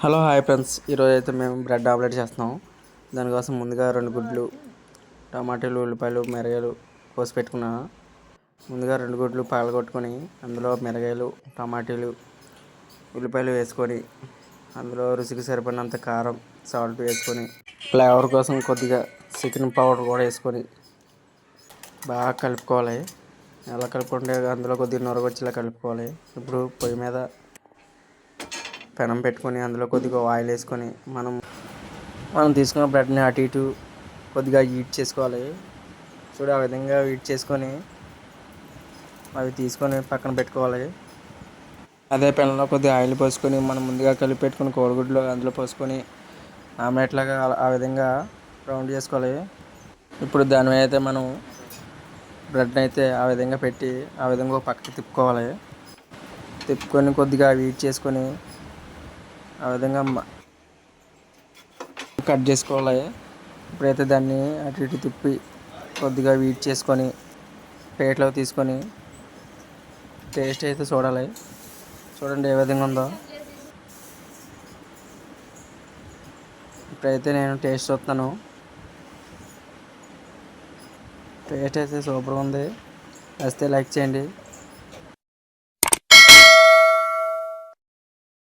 Hello hi friends, ఈరోజు అయితే మేము బ్రెడ్ ఆమ్లెట్ చేస్తున్నాం. దానికోసం ముందుగా 2 గుడ్లు, టమాటాలు, ఉల్లిపాయలు, మిరగాయలు కోసి పెట్టుకున్నాను. ముందుగా 2 గుడ్లు పగలగొట్టుకొని అందులో మిరగాయలు, టమాటాలు, ఉల్లిపాయలు వేసుకొని అందులో రుచికి సరిపడినంత కారం, సాల్ట్ వేసుకొని ఫ్లేవర్ కోసం కొద్దిగా చికెన్ పౌడర్ కూడా వేసుకొని బాగా కలుపుకోవాలి. ఎలా కలుపుకుంటే అందులో కొద్దిగా నొరగొచ్చేలా కలుపుకోవాలి. ఇప్పుడు పొయ్యి మీద పెనం పెట్టుకొని అందులో కొద్దిగా ఆయిల్ వేసుకొని మనం తీసుకున్న బ్రెడ్ని అటు ఇటు కొద్దిగా హీట్ చేసుకోవాలి. చూడు, ఆ విధంగా హీట్ చేసుకొని అవి తీసుకొని పక్కన పెట్టుకోవాలి. అదే పెనంలో కొద్దిగా ఆయిల్ పోసుకొని మనం ముందుగా కలిపి పెట్టుకుని కోడిగుడ్లు అందులో పోసుకొని ఆమ్లెట్ లాగా ఆ విధంగా రౌండ్ చేసుకోవాలి. ఇప్పుడు దాని మీద అయితే మనం బ్రెడ్ని అయితే ఆ విధంగా పెట్టి ఆ విధంగా పక్కకి తిప్పుకొని కొద్దిగా హీట్ చేసుకొని ఆ విధంగా కట్ చేసుకోవాలి. ఇప్పుడైతే దాన్ని అటు ఇటు తిప్పి కొద్దిగా హీట్ చేసుకొని ప్లేట్లోకి తీసుకొని టేస్ట్ అయితే చూడాలి. చూడండి ఏ విధంగా ఉందో. ఇప్పుడైతే నేను టేస్ట్ చూస్తాను. టేస్ట్ అయితే సూపర్గా ఉంది. వస్తే లైక్ చేయండి.